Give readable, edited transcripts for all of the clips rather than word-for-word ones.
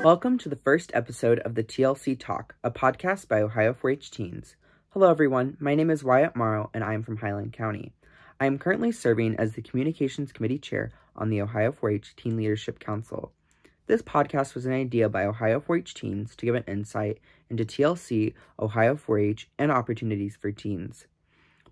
Welcome to the first episode of the TLC Talk, a podcast by Ohio 4-H teens. Hello everyone, my name is Wyatt Morrow and I am from Highland County. I am currently serving as the Communications Committee Chair on the Ohio 4-H Teen Leadership Council. This podcast was an idea by Ohio 4-H teens to give an insight into TLC, Ohio 4-H, and opportunities for teens.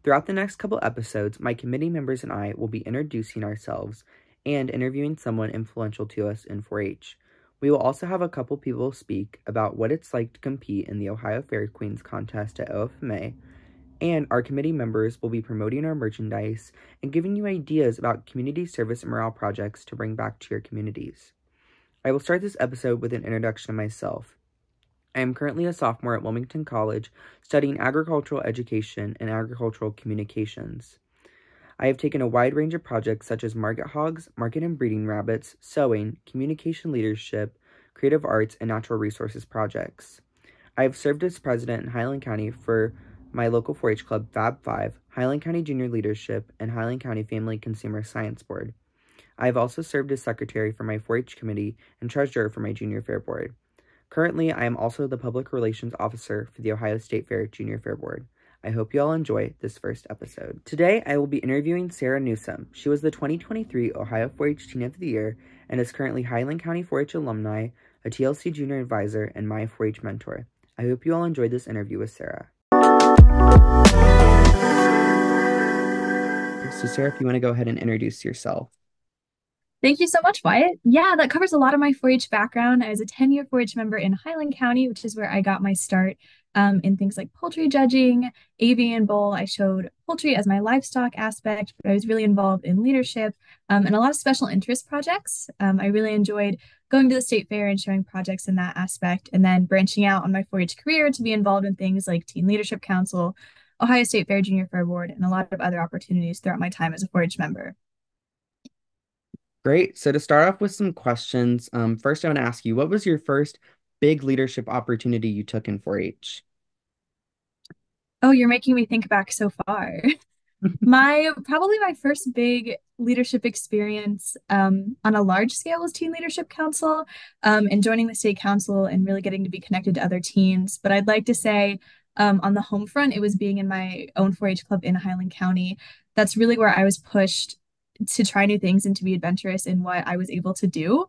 Throughout the next couple episodes, my committee members and I will be introducing ourselves and interviewing someone influential to us in 4-H. We will also have a couple people speak about what it's like to compete in the Ohio Fair Queens contest at OFMA, and our committee members will be promoting our merchandise and giving you ideas about community service and morale projects to bring back to your communities. I will start this episode with an introduction of myself. I am currently a sophomore at Wilmington College studying agricultural education and agricultural communications. I have taken a wide range of projects such as market hogs, market and breeding rabbits, sewing, communication leadership, creative arts, and natural resources projects. I have served as president in Highland County for my local 4-H club Fab 5, Highland County Junior Leadership, and Highland County Family Consumer Science Board. I have also served as secretary for my 4-H committee and treasurer for my Junior Fair Board. Currently, I am also the public relations officer for the Ohio State Fair Junior Fair Board. I hope you all enjoy this first episode. Today, I will be interviewing Sara Newsome. She was the 2023 Ohio 4-H Teen of the Year and is currently Highland County 4-H alumni, a TLC junior advisor, and my 4-H mentor. I hope you all enjoyed this interview with Sara. So Sara, if you want to go ahead and introduce yourself. Thank you so much, Wyatt. Yeah, that covers a lot of my 4-H background. I was a 10-year 4-H member in Highland County, which is where I got my start in things like poultry judging, avian bowl. I showed poultry as my livestock aspect, but I was really involved in leadership and a lot of special interest projects. I really enjoyed going to the state fair and showing projects in that aspect, and then branching out on my 4-H career to be involved in things like Teen Leadership Council, Ohio State Fair Junior Fair Board, and a lot of other opportunities throughout my time as a 4-H member. Great. So to start off with some questions, first I want to ask you, what was your first big leadership opportunity you took in 4-H? Oh, you're making me think back so far. My first big leadership experience on a large scale was Teen Leadership Council, and joining the state council and really getting to be connected to other teens. But I'd like to say on the home front, it was being in my own 4-H club in Highland County. That's really where I was pushed to try new things and to be adventurous in what I was able to do.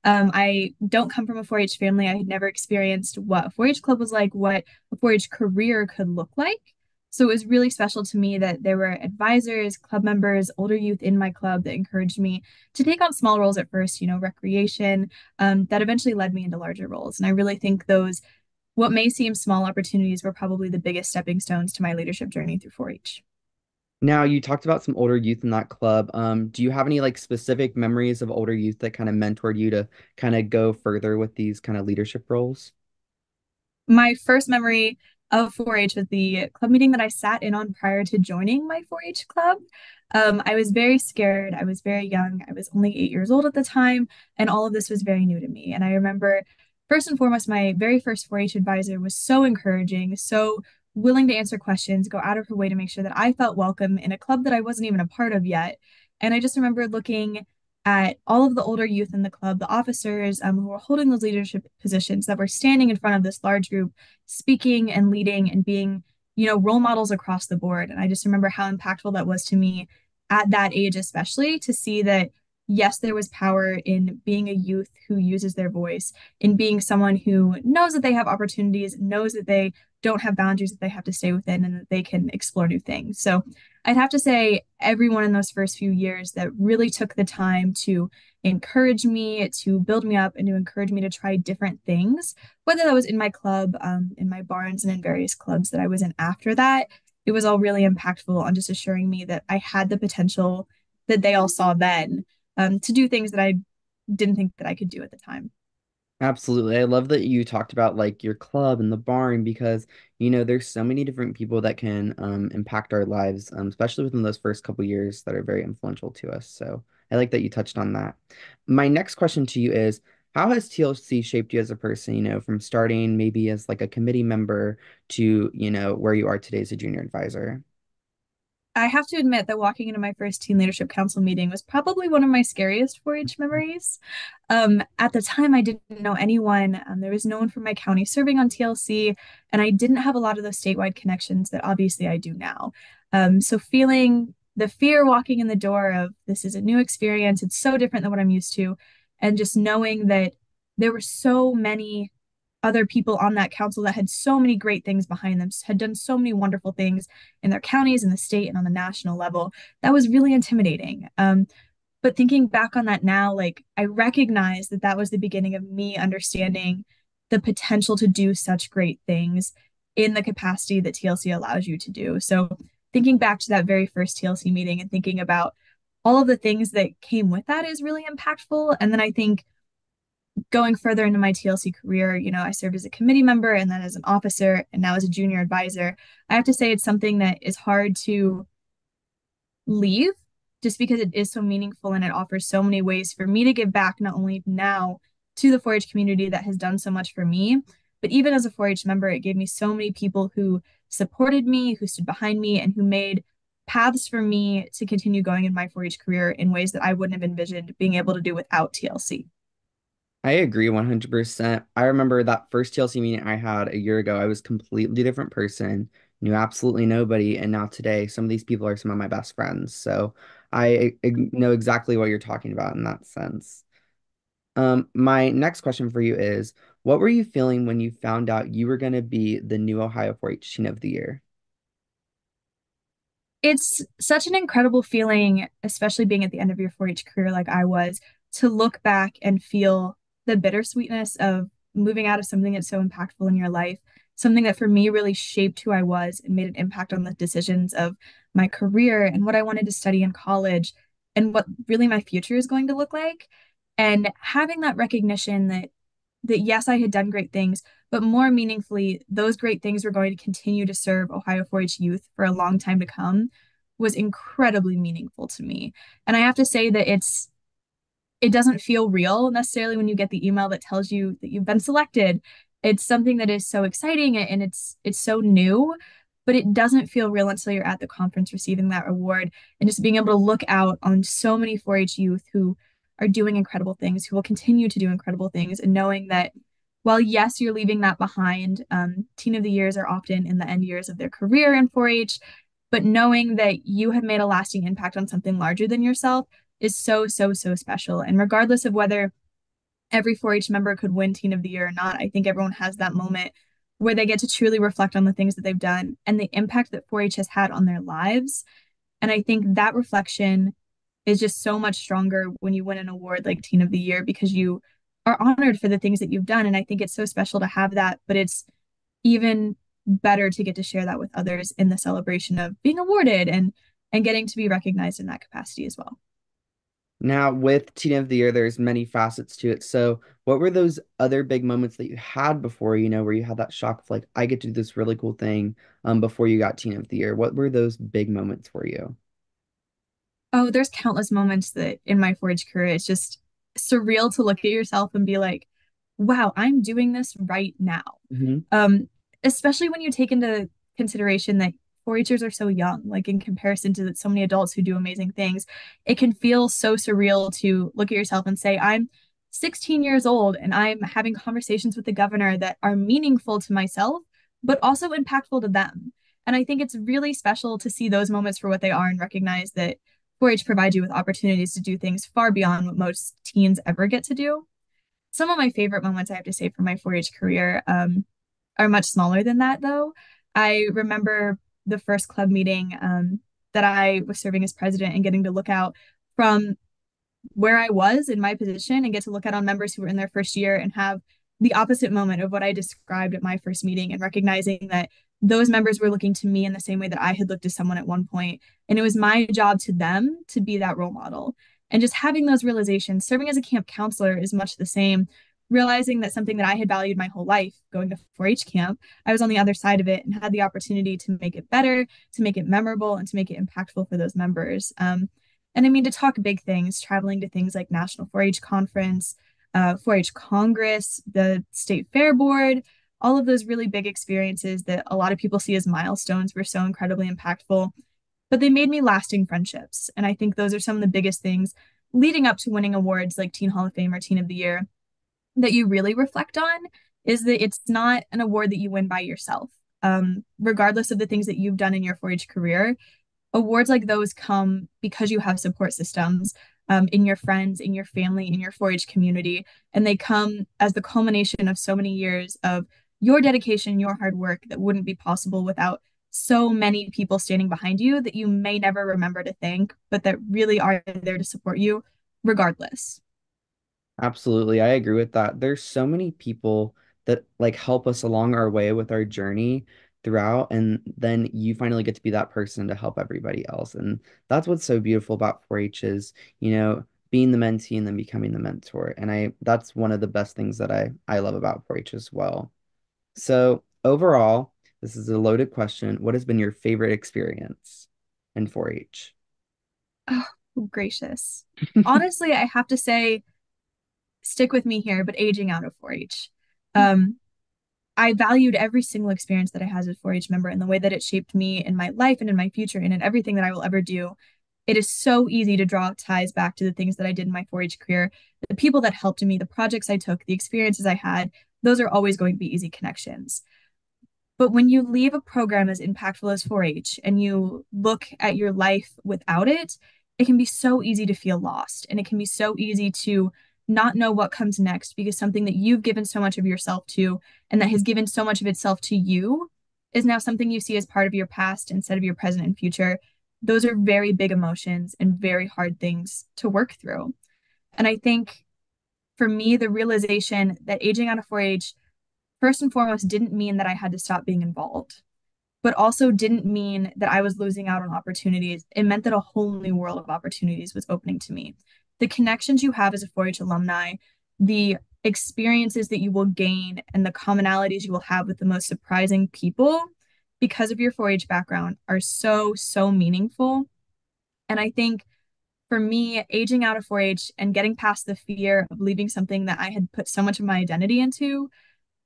I don't come from a 4-H family. I had never experienced what a 4-H club was like, what a 4-H career could look like. So it was really special to me that there were advisors, club members, older youth in my club that encouraged me to take on small roles at first, recreation, that eventually led me into larger roles. And I really think those, what may seem small opportunities, were probably the biggest stepping stones to my leadership journey through 4-H. Now, you talked about some older youth in that club. Do you have any specific memories of older youth that kind of mentored you to kind of go further with these kind of leadership roles? My first memory of 4-H was the club meeting that I sat in on prior to joining my 4-H club. I was very scared. I was very young. I was only 8 years old at the time, and all of this was very new to me. And I remember, first and foremost, my very first 4-H advisor was so encouraging, so willing to answer questions, go out of her way to make sure that I felt welcome in a club that I wasn't even a part of yet. And I just remember looking at all of the older youth in the club, the officers who were holding those leadership positions, that were standing in front of this large group, speaking and leading and being, role models across the board. And I just remember how impactful that was to me at that age, especially to see that, yes, there was power in being a youth who uses their voice, in being someone who knows that they have opportunities, knows that they don't have boundaries that they have to stay within, and that they can explore new things. So I'd have to say everyone in those first few years that really took the time to encourage me, to build me up, and to encourage me to try different things, whether that was in my club, in my barns, and in various clubs that I was in after that. It was all really impactful on just assuring me that I had the potential that they all saw then, to do things that I didn't think that I could do at the time. Absolutely. I love that you talked about your club and the barn because, there's so many different people that can impact our lives, especially within those first couple years that are very influential to us. So I like that you touched on that. My next question to you is, how has TLC shaped you as a person, from starting maybe as a committee member to, where you are today as a junior advisor? I have to admit that walking into my first teen leadership council meeting was probably one of my scariest 4-H memories. At the time, I didn't know anyone. There was no one from my county serving on TLC, and I didn't have a lot of those statewide connections that obviously I do now. So feeling the fear walking in the door of this is a new experience, it's so different than what I'm used to, and just knowing that there were so many other people on that council that had so many great things behind them, had done so many wonderful things in their counties, in the state, and on the national level. That was really intimidating. But thinking back on that now, like I recognize that that was the beginning of me understanding the potential to do such great things in the capacity that TLC allows you to do. So thinking back to that very first TLC meeting and thinking about all of the things that came with that is really impactful. And then I think going further into my TLC career, I served as a committee member and then as an officer and now as a junior advisor. I have to say it's something that is hard to leave just because it is so meaningful and it offers so many ways for me to give back, not only now to the 4-H community that has done so much for me, but even as a 4-H member, it gave me so many people who supported me, who stood behind me, and who made paths for me to continue going in my 4-H career in ways that I wouldn't have envisioned being able to do without TLC. I agree 100%. I remember that first TLC meeting I had a year ago. I was a completely different person, knew absolutely nobody, and now today, some of these people are some of my best friends. So I know exactly what you're talking about in that sense. My next question for you is, what were you feeling when you found out you were going to be the new Ohio 4-H Teen of the Year? It's such an incredible feeling, especially being at the end of your 4-H career like I was, to look back and feel the bittersweetness of moving out of something that's so impactful in your life, something that for me really shaped who I was and made an impact on the decisions of my career and what I wanted to study in college and what really my future is going to look like. And having that recognition that yes, I had done great things, but more meaningfully, those great things were going to continue to serve Ohio 4-H youth for a long time to come was incredibly meaningful to me. And I have to say that it doesn't feel real necessarily when you get the email that tells you that you've been selected. It's something that is so exciting and it's so new, but it doesn't feel real until you're at the conference receiving that award and just being able to look out on so many 4-H youth who are doing incredible things, who will continue to do incredible things, and knowing that while yes, you're leaving that behind, teen of the years are often in the end years of their career in 4-H, but knowing that you have made a lasting impact on something larger than yourself is so, so, so special. And regardless of whether every 4-H member could win Teen of the Year or not, I think everyone has that moment where they get to truly reflect on the things that they've done and the impact that 4-H has had on their lives. And I think that reflection is just so much stronger when you win an award like Teen of the Year because you are honored for the things that you've done. And I think it's so special to have that, but it's even better to get to share that with others in the celebration of being awarded and getting to be recognized in that capacity as well. Now, with Teen of the Year, there's many facets to it. So, what were those other big moments that you had before, where you had that shock of like, I get to do this really cool thing, before you got Teen of the Year? What were those big moments for you? Oh, there's countless moments that in my 4-H career, it's just surreal to look at yourself and be like, wow, I'm doing this right now. Hmm. Um, Especially when you take into consideration that 4-Hers are so young, like in comparison to so many adults who do amazing things, it can feel so surreal to look at yourself and say, I'm 16 years old and I'm having conversations with the governor that are meaningful to myself, but also impactful to them. And I think it's really special to see those moments for what they are and recognize that 4-H provides you with opportunities to do things far beyond what most teens ever get to do. Some of my favorite moments, I have to say, from my 4-H career are much smaller than that, though. I remember the first club meeting that I was serving as president and getting to look out from where I was in my position and get to look out on members who were in their first year and have the opposite moment of what I described at my first meeting and recognizing that those members were looking to me in the same way that I had looked to someone at one point. And it was my job to them to be that role model. And just having those realizations, serving as a camp counselor is much the same. Realizing that something that I had valued my whole life, going to 4-H camp, I was on the other side of it and had the opportunity to make it better, to make it memorable, and to make it impactful for those members. And I mean, to talk big things, traveling to things like National 4-H Conference, 4-H Congress, the State Fair Board, all of those really big experiences that a lot of people see as milestones were so incredibly impactful. but they made me lasting friendships. And I think those are some of the biggest things leading up to winning awards like Teen Hall of Fame or Teen of the Year that you really reflect on is that it's not an award that you win by yourself. Regardless of the things that you've done in your 4-H career, awards like those come because you have support systems in your friends, in your family, in your 4-H community, and they come as the culmination of so many years of your dedication, your hard work that wouldn't be possible without so many people standing behind you that you may never remember to thank, but that really are there to support you regardless. Absolutely. I agree with that. There's so many people that like help us along our way with our journey throughout, and then you finally get to be that person to help everybody else. And that's what's so beautiful about 4-H is, being the mentee and then becoming the mentor. And that's one of the best things that I love about 4-H as well. So overall, this is a loaded question. What has been your favorite experience in 4-H? Oh, gracious. Honestly, I have to say, stick with me here, but aging out of 4-H. Um, I valued every single experience that I had as a 4-H member and the way that it shaped me in my life and in my future and in everything that I will ever do. It is so easy to draw ties back to the things that I did in my 4-H career, the people that helped me, the projects I took, the experiences I had. Those are always going to be easy connections. But when you leave a program as impactful as 4-H and you look at your life without it, it can be so easy to feel lost. And it can be so easy to not know what comes next because something that you've given so much of yourself to and that has given so much of itself to you is now something you see as part of your past instead of your present and future. Those are very big emotions and very hard things to work through. And I think for me, the realization that aging out of 4-H first and foremost didn't mean that I had to stop being involved, but also didn't mean that I was losing out on opportunities. It meant that a whole new world of opportunities was opening to me. The connections you have as a 4-H alumni, the experiences that you will gain, and the commonalities you will have with the most surprising people because of your 4-H background are so, so meaningful. And I think for me, aging out of 4-H and getting past the fear of leaving something that I had put so much of my identity into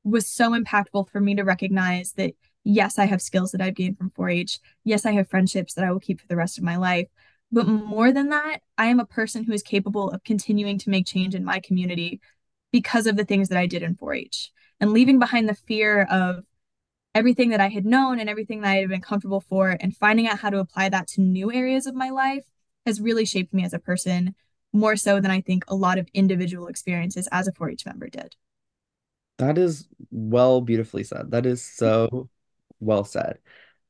was so impactful for me to recognize that yes, I have skills that I've gained from 4-H. Yes, I have friendships that I will keep for the rest of my life. But more than that, I am a person who is capable of continuing to make change in my community because of the things that I did in 4-H and leaving behind the fear of everything that I had known and everything that I had been comfortable for and finding out how to apply that to new areas of my life has really shaped me as a person more so than I think a lot of individual experiences as a 4-H member did. That is beautifully said. That is so well said.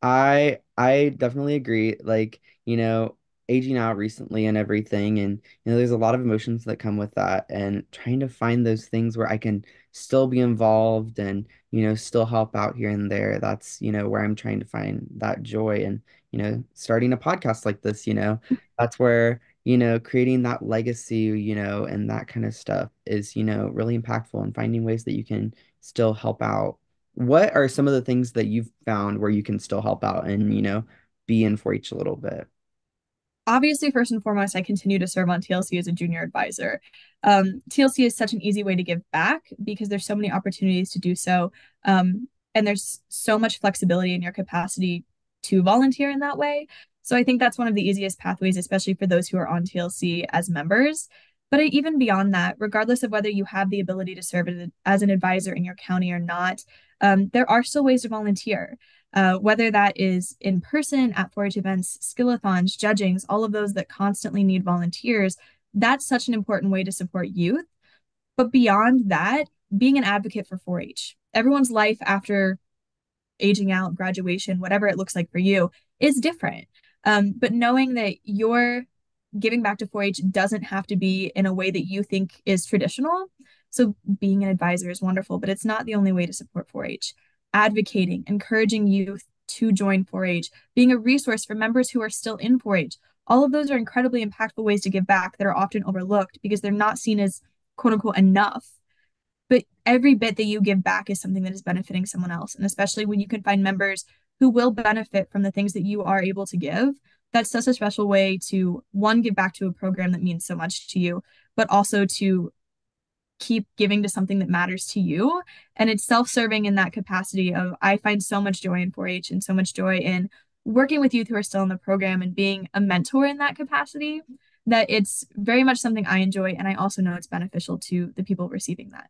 I definitely agree. Like, aging out recently and everything, and there's a lot of emotions that come with that, and trying to find those things where I can still be involved and, still help out here and there. That's, where I'm trying to find that joy and, starting a podcast like this, that's where, creating that legacy, and that kind of stuff is, really impactful and finding ways that you can still help out. What are some of the things that you've found where you can still help out and, be in for each a little bit? Obviously, first and foremost, I continue to serve on TLC as a junior advisor. TLC is such an easy way to give back because there's so many opportunities to do so. And there's so much flexibility in your capacity to volunteer in that way. So I think that's one of the easiest pathways, especially for those who are on TLC as members. But even beyond that, regardless of whether you have the ability to serve as an advisor in your county or not, there are still ways to volunteer. Whether that is in person at 4-H events, skillathons, judgings, all of those that constantly need volunteers, that's such an important way to support youth. But beyond that, being an advocate for 4-H, everyone's life after aging out, graduation, whatever it looks like for you, is different. But knowing that you're giving back to 4-H doesn't have to be in a way that you think is traditional. So being an advisor is wonderful, but it's not the only way to support 4-H. Advocating, encouraging youth to join 4-H, being a resource for members who are still in 4-H. All of those are incredibly impactful ways to give back that are often overlooked because they're not seen as quote unquote enough. But every bit that you give back is something that is benefiting someone else. And especially when you can find members who will benefit from the things that you are able to give, that's such a special way to, one, give back to a program that means so much to you, but also to keep giving to something that matters to you. And it's self-serving in that capacity of I find so much joy in 4-H and so much joy in working with youth who are still in the program and being a mentor in that capacity, that it's very much something I enjoy. And I also know it's beneficial to the people receiving that.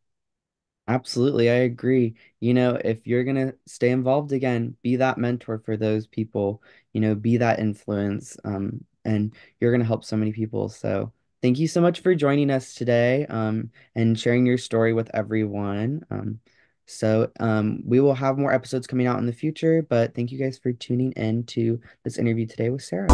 Absolutely, I agree. If you're gonna stay involved again, be that mentor for those people, be that influence, and you're gonna help so many people. So thank you so much for joining us today, and sharing your story with everyone. We will have more episodes coming out in the future, but thank you guys for tuning in to this interview today with Sarah.